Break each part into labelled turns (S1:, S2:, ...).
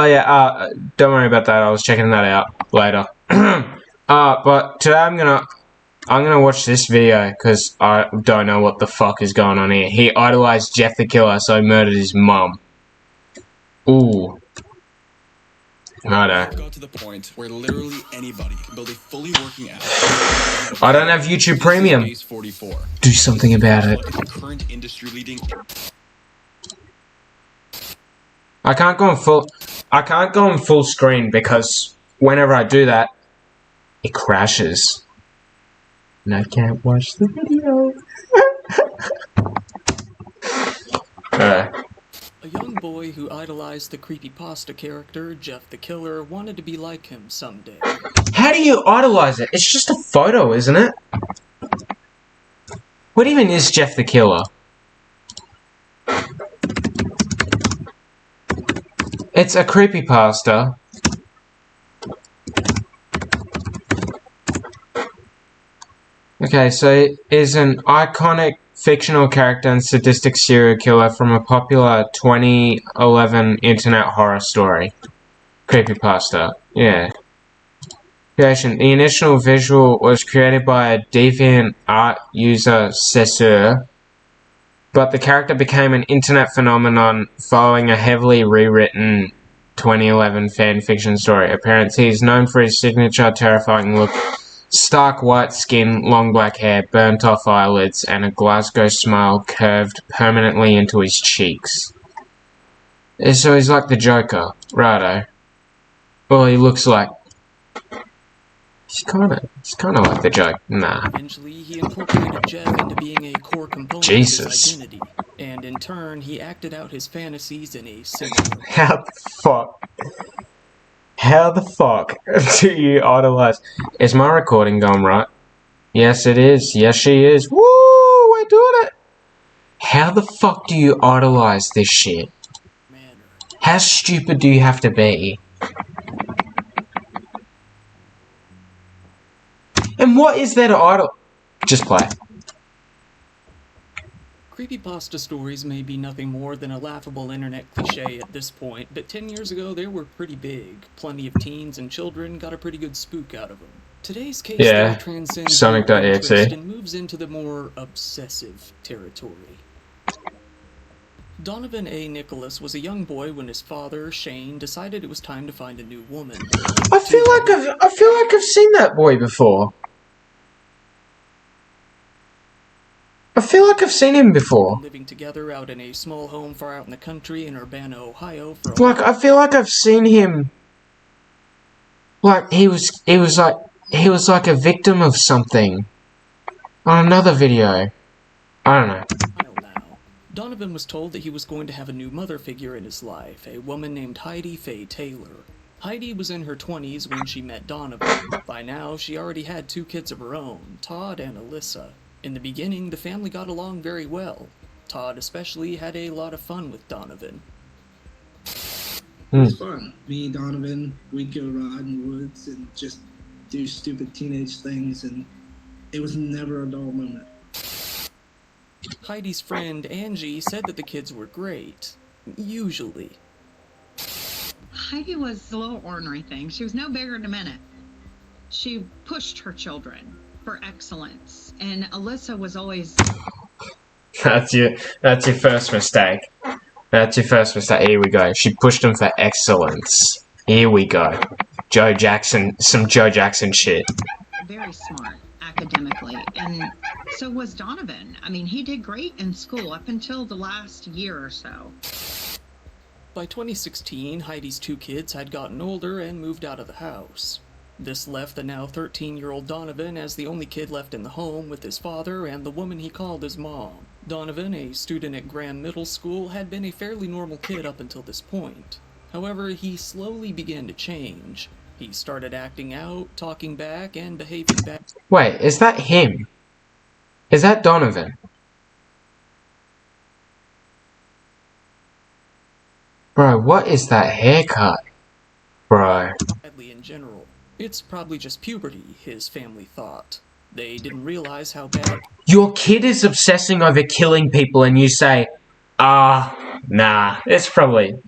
S1: Oh yeah, don't worry about that. I was checking that out later. But today I'm gonna watch this video because I don't know what the fuck is going on here. He idolized Jeff the Killer, so he murdered his mum. Ooh. Righto.
S2: Got to the point where literally anybody can build a fully working app.
S1: I don't have YouTube Premium. Do something about it.
S2: Current industry leading.
S1: I can't go on full screen because whenever I do that, it crashes. And I can't watch the video.
S3: A young boy who idolized the creepypasta character, Jeff the Killer, wanted to be like him someday.
S1: How do you idolize it? It's just a photo, isn't it? What even is Jeff the Killer? It's a creepypasta. Okay, so it is an iconic fictional character and sadistic serial killer from a popular 2011 internet horror story. Creepypasta, yeah. Creation. The initial visual was created by a DeviantArt user, Cesur, but the character became an internet phenomenon following a heavily rewritten 2011 fan fiction story. Apparently, he is known for his signature terrifying look. Stark white skin, long black hair, burnt off eyelids, and a Glasgow smile curved permanently into his cheeks. So he's like the Joker, righto. Well, he looks like... He's kinda like the Joker, nah.
S3: Eventually, he incorporated Jeff into being a core component of his identity, and in turn, he acted out his fantasies in a similar way.
S1: How the fuck do you idolize? Is my recording going right? Yes, it is. Yes, she is. Woo! We're doing it! How the fuck do you idolize this shit? How stupid do you have to be? And what is there to idol? Just play.
S3: Creepypasta stories may be nothing more than a laughable internet cliche at this point, but 10 years ago they were pretty big. Plenty of teens and children got a pretty good spook out of them. Today's case
S1: Yeah,
S3: transcends
S1: Sonic.exe
S3: and moves into the more obsessive territory. Donovan A. Nicholas was a young boy when his father, Shane, decided it was time to find a new woman.
S1: I feel like I've seen that boy before. I feel like I've seen him before.
S3: Living together out in a small home far out in the country in Urbana, Ohio for
S1: Like, I feel like I've seen him. Like, he was like a victim of something. On another video. I don't know.
S3: Now. Donovan was told that he was going to have a new mother figure in his life, a woman named Heidi Faye Taylor. Heidi was in her 20s when she met Donovan. By now, she already had 2 kids of her own, Todd and Alyssa. In the beginning, the family got along very well. Todd especially had a lot of fun with Donovan.
S4: It was fun. Me and Donovan, we'd go ride in the woods and just do stupid teenage things, and it was never a dull moment.
S3: Heidi's friend, Angie, said that the kids were great. Usually.
S5: Heidi was a little ornery thing. She was no bigger than a minute. She pushed her children for excellence, and Alyssa was always...
S1: That's your first mistake. That's your first mistake. Here we go. She pushed him for excellence. Here we go. Joe Jackson, some Joe Jackson shit.
S5: Very smart academically, and so was Donovan. I mean, he did great in school up until the last year or so.
S3: By 2016, Heidi's 2 kids had gotten older and moved out of the house. This left the now 13-year-old Donovan as the only kid left in the home with his father and the woman he called his mom. Donovan, a student at Graham Middle School, had been a fairly normal kid up until this point. However, he slowly began to change. He started acting out, talking back, and behaving back.
S1: Wait, is that him? Is that Donovan? Bro, what is that haircut? Bro.
S3: Badly in general. It's probably just puberty, his family thought. They didn't realize how bad...
S1: Your kid is obsessing over killing people and you say, nah, it's probably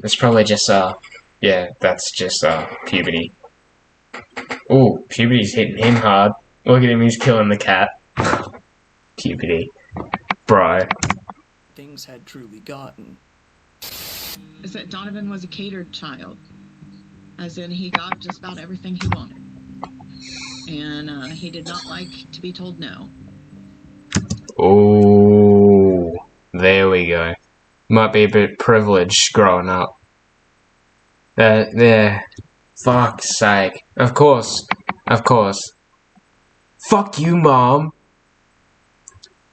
S1: just, Yeah, that's just puberty. Ooh, puberty's hitting him hard. Look at him, he's killing the cat. Puberty. Bro.
S3: things had truly gotten.
S5: Is that Donovan was a catered child, as in he got just about everything he wanted, and he did not like to be told no.
S1: Ooh. There we go. Might be a bit privileged growing up. There. Fuck's sake. Of course. Fuck you, Mom.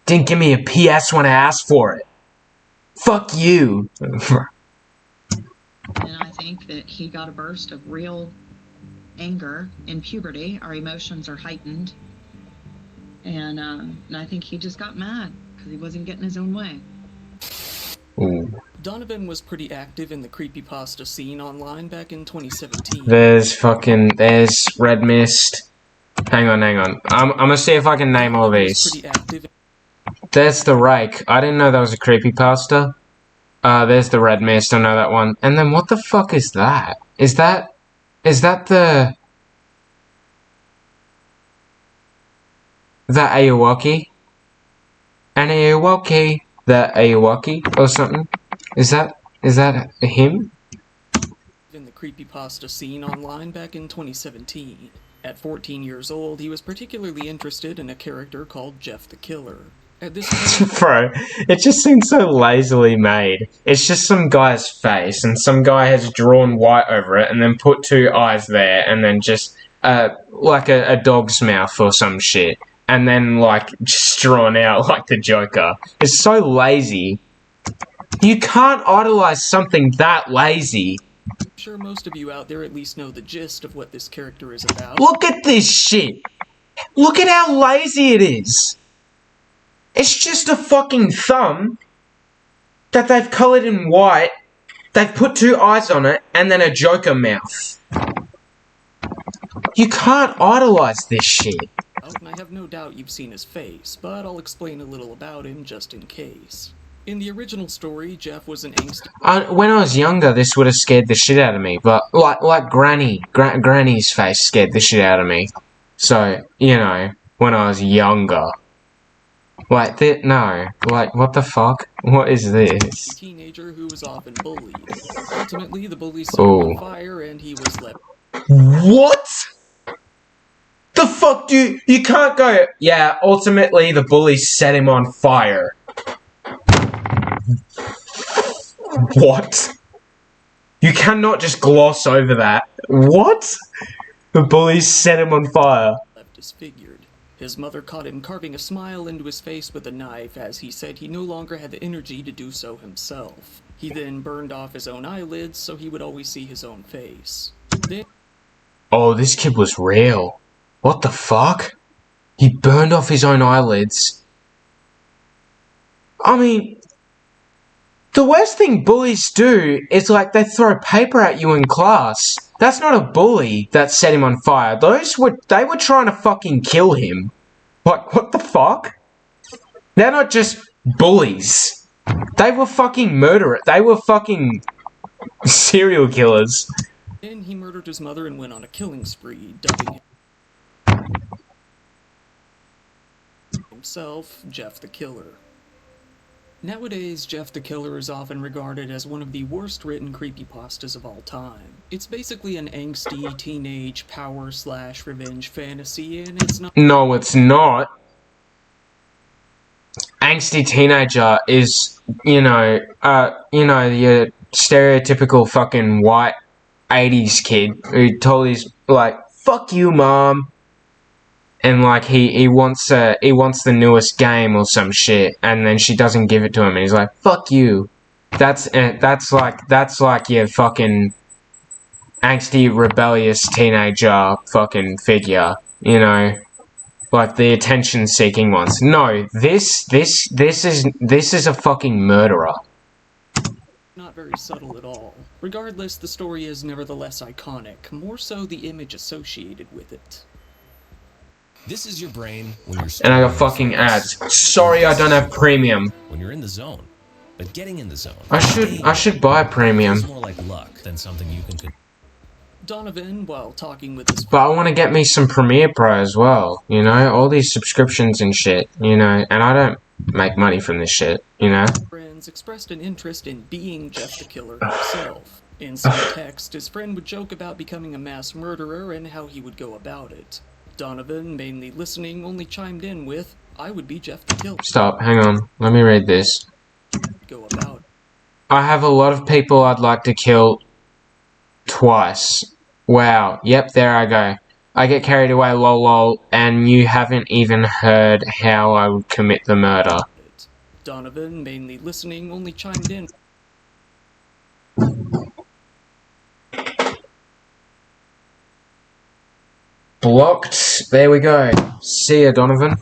S1: Didn't give me a PS when I asked for it. Fuck you.
S5: And I think that he got a burst of real anger in puberty. Our emotions are heightened. And I think he just got mad because he wasn't getting his own way.
S1: Ooh.
S3: Donovan was pretty active in the creepypasta scene online back in 2017.
S1: There's Red Mist. Hang on. I'm gonna see if I can name all
S3: Donovan was
S1: these.
S3: pretty active.
S1: There's the Rake. I didn't know that was a creepypasta. There's the Red Mist. I know that one. And then what the fuck is that? Is that the Ayawaki? An Ayawaki? The Ayawaki or something? Is that him?
S3: In the creepypasta scene online back in 2017. At 14 years old, he was particularly interested in a character called Jeff the Killer. At this point,
S1: Bro, it just seems so lazily made. It's just some guy's face, and some guy has drawn white over it, and then put two eyes there, and then just, like a dog's mouth or some shit. And then, like, just drawn out like the Joker. It's so lazy. You can't idolize something that lazy.
S3: I'm sure most of you out there at least know the gist of what this character is about.
S1: Look at this shit. Look at how lazy it is. It's just a fucking thumb that they've coloured in white. They've put two eyes on it and then a Joker mouth. You can't idolize this shit.
S3: And I have no doubt you've seen his face, but I'll explain a little about him just in case. In the original story, Jeff was an angsty...
S1: When I was younger, this would have scared the shit out of me, but like Granny's face scared the shit out of me. So, you know, when I was younger. Like, no. Like, what the fuck? What is this?
S3: teenager who was often bullied. Ultimately, the bully set him on fire and he was left...
S1: What? The fuck you can't go... Yeah, ultimately the bully set him on fire. What? You cannot just gloss over that. What? The bully set him on fire.
S3: Left disfigured. His mother caught him carving a smile into his face with a knife as he said he no longer had the energy to do so himself. He then burned off his own eyelids so he would always see his own face. Then...
S1: Oh, this kid was real. What the fuck? He burned off his own eyelids. I mean, the worst thing bullies do is, like, they throw paper at you in class. That's not a bully that set him on fire. They were trying to fucking kill him. Like, what the fuck? They're not just bullies. They were fucking murderers. They were fucking serial killers.
S3: Then he murdered his mother and went on a killing spree, dubbing himself Jeff the Killer. Nowadays, Jeff the Killer is often regarded as one of the worst written creepypastas of all time. It's basically an angsty teenage power/revenge fantasy, and it's not—
S1: No, it's not. Angsty teenager is, you know, your stereotypical fucking white 80s kid who told his, like, fuck you, Mom. And, like, he wants the newest game or some shit, and then she doesn't give it to him, and he's like, fuck you. That's like your fucking angsty, rebellious teenager fucking figure, you know? Like, the attention-seeking ones. No, this is a fucking murderer.
S3: not very subtle at all. Regardless, the story is nevertheless iconic, more so the image associated with it.
S6: This is your brain when you're...
S1: And I got fucking ads. Sorry I don't have premium.
S6: When you're in the zone. but getting in the zone.
S1: I should buy premium.
S6: It's more like luck than something you can.
S3: Donovan, while talking with his
S1: But I want to get me some Premiere Pro as well, you know? All these subscriptions and shit, you know? And I don't make money from this shit, you know?
S3: friends, expressed an interest in being Jeff the Killer himself. In some text, his friend would joke about becoming a mass murderer and how he would go about it. Donovan, mainly listening, only chimed in with, "I would be Jeff the Killer."
S1: Stop, hang on. Let me read this.
S3: Go about it.
S1: I have a lot of people I'd like to kill twice. Wow, yep, there I go. I get carried away, lol lol, and you haven't even heard how I would commit the murder.
S3: Donovan, mainly listening, only chimed in.
S1: Blocked. There we go. See ya, Donovan.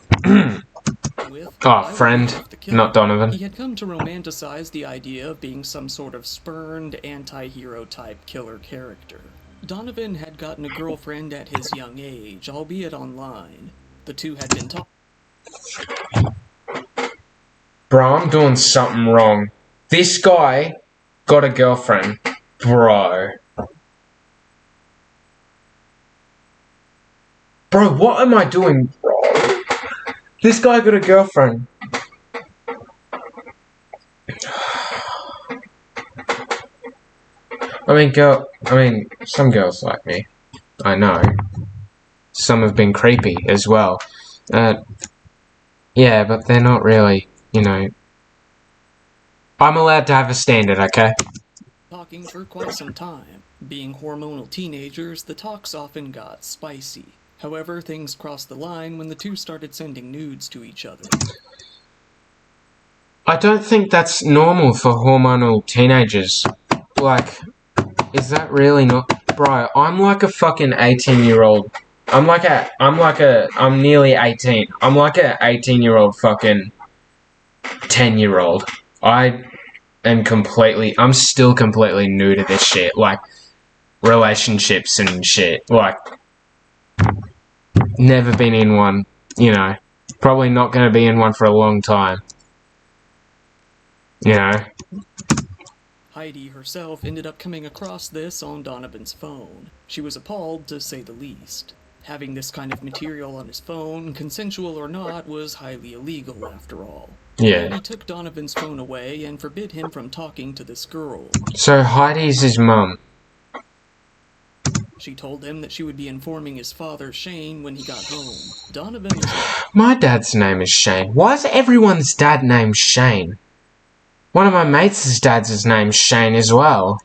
S3: With,
S1: Oh,
S3: "I would be
S1: friend,
S3: Jeff the Killer."
S1: not Donovan.
S3: He had come to romanticize the idea of being some sort of spurned, anti-hero type killer character. Donovan had gotten a girlfriend at his young age, albeit online. The two had been talking.
S1: Bro, I'm doing something wrong. This guy got a girlfriend. Bro. Bro, what am I doing, bro? This guy got a girlfriend. Some girls like me. I know. Some have been creepy as well. Yeah, but they're not really, you know. I'm allowed to have a standard, okay?
S3: Talking for quite some time. Being hormonal teenagers, the talks often got spicy. However, things crossed the line when the two started sending nudes to each other.
S1: I don't think that's normal for hormonal teenagers. Like, is that really not... Bro, I'm like a fucking 18-year-old. I'm nearly 18. I'm like a 18-year-old fucking 10-year-old. I'm still completely new to this shit. Like, relationships and shit. Like, never been in one, you know. Probably not going to be in one for a long time. You know.
S3: Heidi herself ended up coming across this on Donovan's phone. She was appalled, to say the least. Having this kind of material on his phone, consensual or not, was highly illegal after all.
S1: Yeah.
S3: Heidi took Donovan's phone away and forbid him from talking to this girl.
S1: So Heidi's his mum.
S3: She told him that she would be informing his father, Shane, when he got home. Donovan was...
S1: My dad's name is Shane. Why is everyone's dad named Shane? One of my mates' dad's name's Shane as well.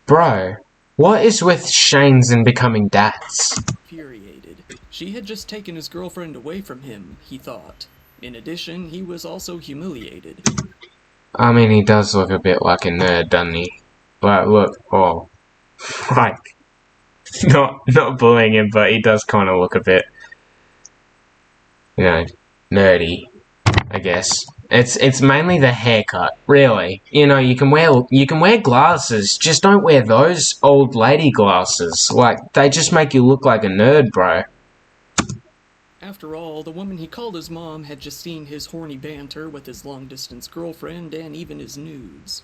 S1: Bro, what is with Shanes and becoming dads?
S3: infuriated. She had just taken his girlfriend away from him, he thought. In addition, he was also humiliated.
S1: I mean, he does look a bit like a nerd, doesn't he? Like, look, oh. Like, not bullying him, but he does kind of look a bit, you know, nerdy, I guess. It's mainly the haircut, really. You know, you can wear glasses, just don't wear those old lady glasses. Like, they just make you look like a nerd, bro.
S3: After all, the woman he called his mom had just seen his horny banter with his long-distance girlfriend and even his nudes.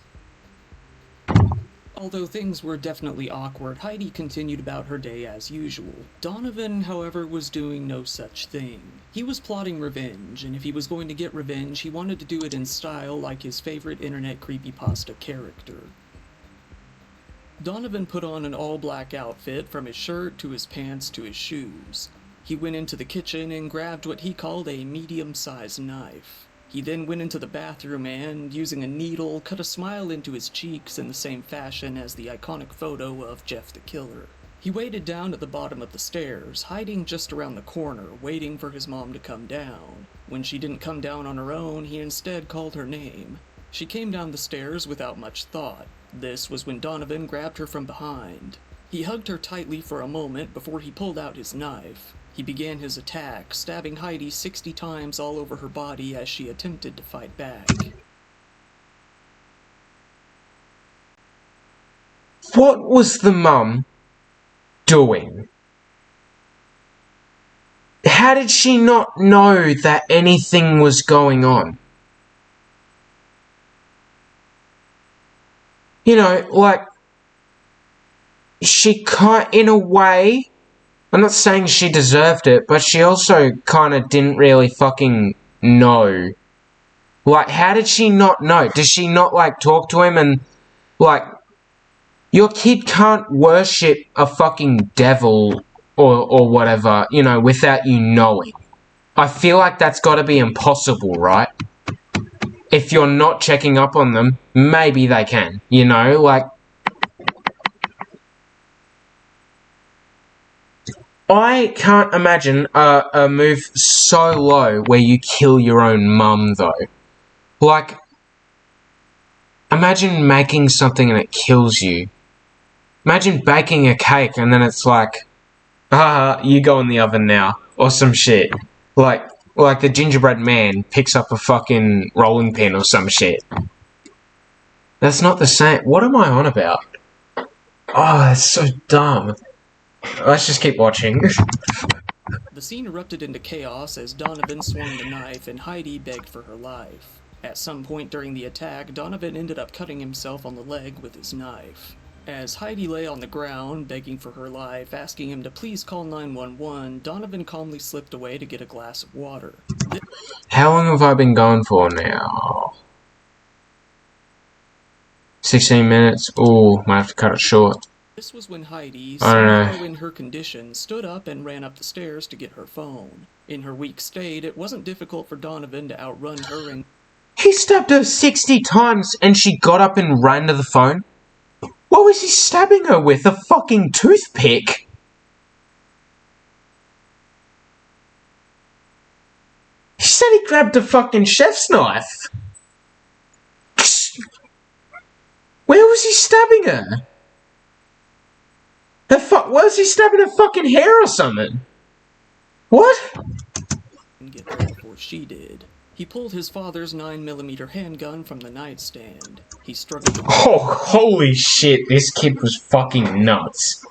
S3: Although things were definitely awkward, Heidi continued about her day as usual. Donovan, however, was doing no such thing. He was plotting revenge, and if he was going to get revenge, he wanted to do it in style like his favorite internet creepypasta character. Donovan put on an all-black outfit from his shirt to his pants to his shoes. He went into the kitchen and grabbed what he called a medium-sized knife. He then went into the bathroom and, using a needle, cut a smile into his cheeks in the same fashion as the iconic photo of Jeff the Killer. He waited down at the bottom of the stairs, hiding just around the corner, waiting for his mom to come down. When she didn't come down on her own, he instead called her name. She came down the stairs without much thought. This was when Donovan grabbed her from behind. He hugged her tightly for a moment before he pulled out his knife. He began his attack, stabbing Heidi 60 times all over her body as she attempted to fight back.
S1: What was the mum doing? How did she not know that anything was going on? you know, like, she in a way, I'm not saying she deserved it, but she also kind of didn't really fucking know. Like, how did she not know? Does she not, like, talk to him and, like, your kid can't worship a fucking devil or whatever, you know, without you knowing. I feel like that's gotta be impossible, right? If you're not checking up on them, maybe they can, you know, like... I can't imagine a move so low where you kill your own mum, though. Like, imagine making something and it kills you. Imagine baking a cake and then it's like, you go in the oven now, or some shit. Like the gingerbread man picks up a fucking rolling pin or some shit. That's not the same. What am I on about? Oh, that's so dumb. Let's just keep watching.
S3: The scene erupted into chaos as Donovan swung the knife and Heidi begged for her life. At some point during the attack, Donovan ended up cutting himself on the leg with his knife. As Heidi lay on the ground, begging for her life, asking him to please call 911, Donovan calmly slipped away to get a glass of water.
S1: How long have I been going for now? 16 minutes? Ooh, might have to cut it short.
S3: This was when Heidi,
S1: I don't know.
S3: somehow in her condition, stood up and ran up the stairs to get her phone. In her weak state, it wasn't difficult for Donovan to outrun her and...
S1: He stabbed her 60 times and she got up and ran to the phone? What was he stabbing her with? A fucking toothpick? He said he grabbed a fucking chef's knife. Where was he stabbing her? Was he stabbing her fucking hair or something? What?
S3: get there before she did. He pulled his father's 9mm handgun from the nightstand. He struggled to...
S1: Oh, holy shit, this kid was fucking nuts.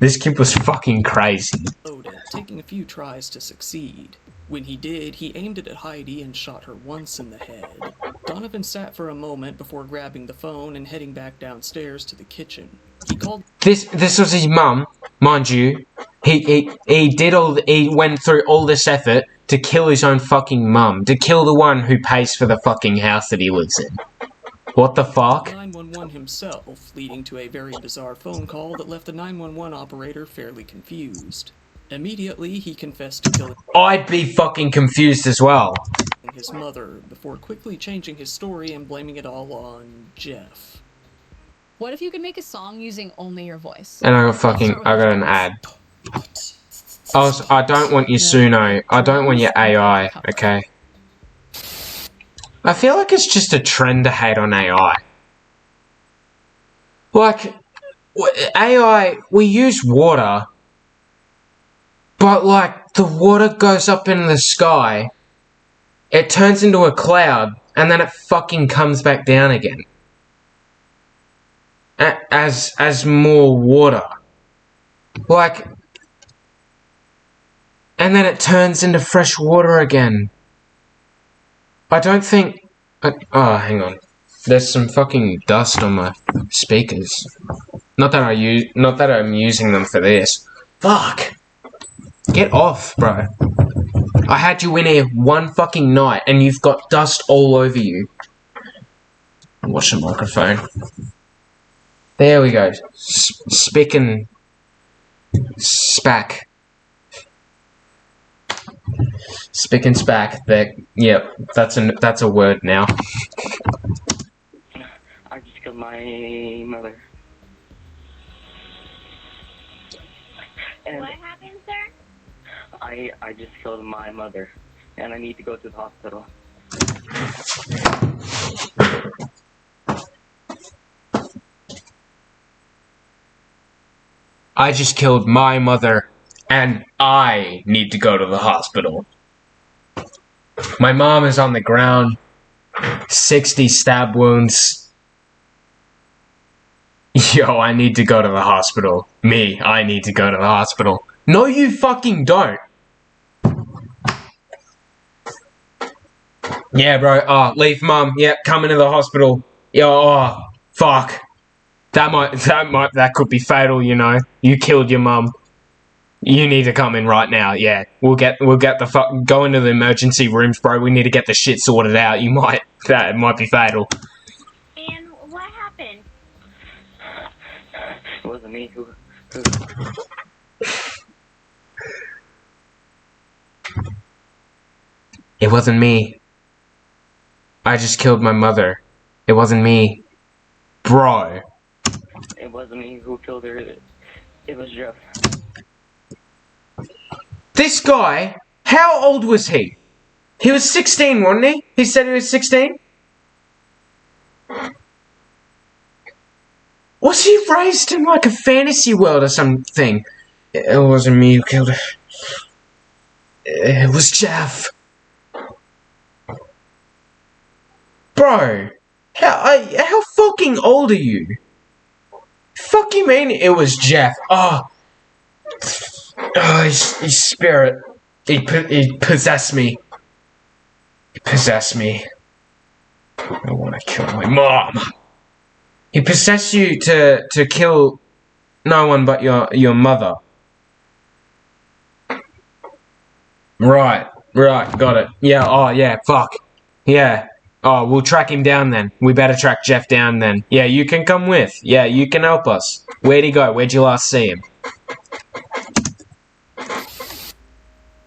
S1: This kid was fucking crazy.
S3: load it, taking a few tries to succeed. When he did, he aimed it at Heidi and shot her once in the head. Donovan sat for a moment before grabbing the phone and heading back downstairs to the kitchen. He called...
S1: This was his mum, mind you. He went through all this effort to kill his own fucking mum, to kill the one who pays for the fucking house that he lives in. What the fuck?
S3: 911 himself, leading to a very bizarre phone call that left the 911 operator fairly confused. Immediately, he confessed to killing
S1: I'd be fucking confused as well.
S3: his mother, before quickly changing his story and blaming it all on Jeff.
S7: What if you could make a song using only your voice?
S1: And I got an ad. I don't want your Suno. I don't want your AI, okay? I feel like it's just a trend to hate on AI. Like, AI, we use water, but like, the water goes up in the sky, it turns into a cloud, and then it fucking comes back down again. As more water. Like, and then it turns into fresh water again. I don't think... oh, hang on. There's some fucking dust on my speakers. Not that I'm using them for this. Fuck! Get off, bro. I had you in here one fucking night and you've got dust all over you. Watch the microphone. There we go. Spick and spack. Spick and spack. There. Yep. That's a word now.
S8: I just killed my mother. And
S9: what happened, sir?
S8: I just killed my mother, and I need to go to the hospital.
S1: I just killed my mother, and I need to go to the hospital. My mom is on the ground, 60 stab wounds. Yo, I need to go to the hospital. I need to go to the hospital. No, you fucking don't. Yeah, bro. Oh, leave mum. Yep, coming to the hospital. Yo, oh, fuck. That could be fatal, you know. You killed your mum. You need to come in right now. Yeah, we'll get the go into the emergency rooms, bro. We need to get the shit sorted out. That might be fatal.
S9: And what happened?
S8: It wasn't me who
S1: It wasn't me. I just killed my mother. It wasn't me. Bro.
S8: It wasn't me who killed her. It was Jeff.
S1: This guy, how old was he? He was 16, wasn't he? He said he was 16? Was he raised in like a fantasy world or something? It wasn't me who killed her. It was Jeff. Bro, how fucking old are you? Fuck you mean it was Jeff? His spirit. He possessed me. He possessed me. I want to kill my mom. He possessed you to kill no one but your mother. Right, got it. Yeah, fuck. Yeah. Oh, we'll track him down then. We better track Jeff down then. Yeah, you can come with. Yeah, you can help us. Where'd he go? Where'd you last see him?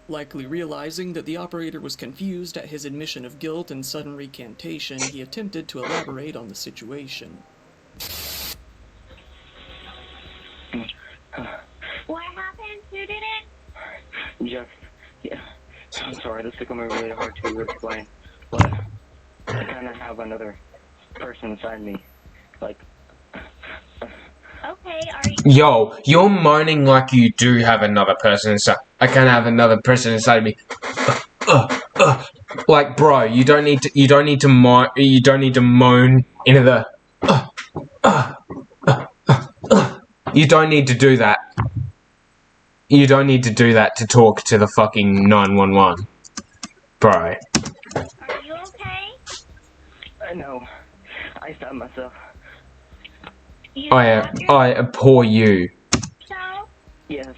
S3: Likely realizing that the operator was confused at his admission of guilt and sudden recantation, he attempted to elaborate on the situation.
S9: What happened? Who did it?
S8: Jeff. Yeah. I'm sorry, this took me really hard to explain. But I kind of have another person inside me. Like...
S9: Okay, are you...
S1: Yo, you're moaning like you do have another person inside. I can't have another person inside of me. Like, bro, you don't need to moan into the. You don't need to do that. You don't need to do that to talk to the fucking 911, bro.
S9: Are you okay?
S8: I know. I stabbed myself.
S9: You
S1: I abhor you.
S9: So?
S8: Yes.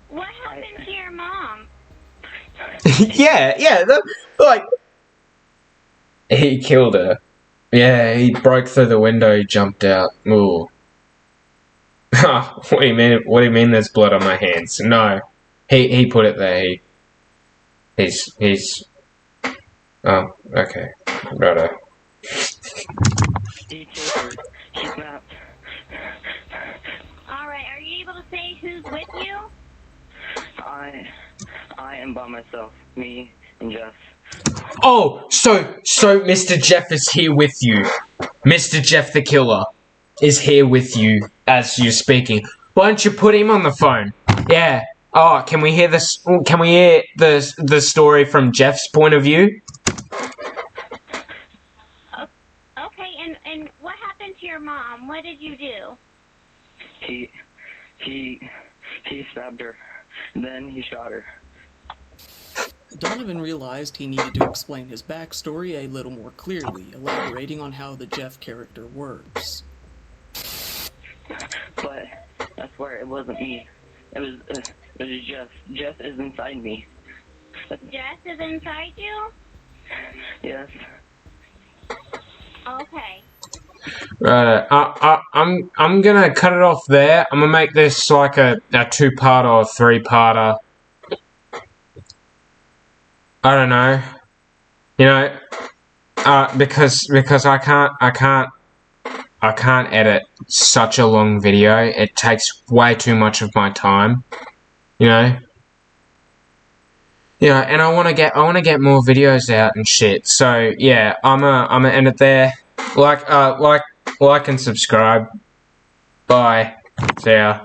S9: What happened to your mom?
S1: yeah, like... He killed her. Yeah, he broke through the window, he jumped out. Ooh. What do you mean? What do you mean there's blood on my hands? No. He put it there. He's... Oh, okay. Righto.
S8: He killed her. She snapped.
S9: Alright, are you able to say who's with you?
S8: I am by myself. Me and Jeff.
S1: Oh, so Mr. Jeff is here with you. Mr. Jeff the Killer is here with you as you're speaking. Why don't you put him on the phone? Yeah. Oh, can we hear this? Can we hear the story from Jeff's point of view?
S9: Okay, and what happened to your mom? What did you do?
S8: He stabbed her. Then he shot her.
S3: Donovan realized he needed to explain his backstory a little more clearly, elaborating on how the Jeff character works.
S8: But I swear it wasn't me. It was Jeff. Jeff is inside me.
S9: Jess is inside you?
S8: Yes.
S9: Okay.
S1: Right. I'm gonna cut it off there. I'm gonna make this like a 2-part or 3-parter. I don't know. You know, because I can't edit such a long video. It takes way too much of my time. You know. Yeah, and I wanna get more videos out and shit. So yeah, I'm gonna end it there. Like and subscribe. Bye. See ya.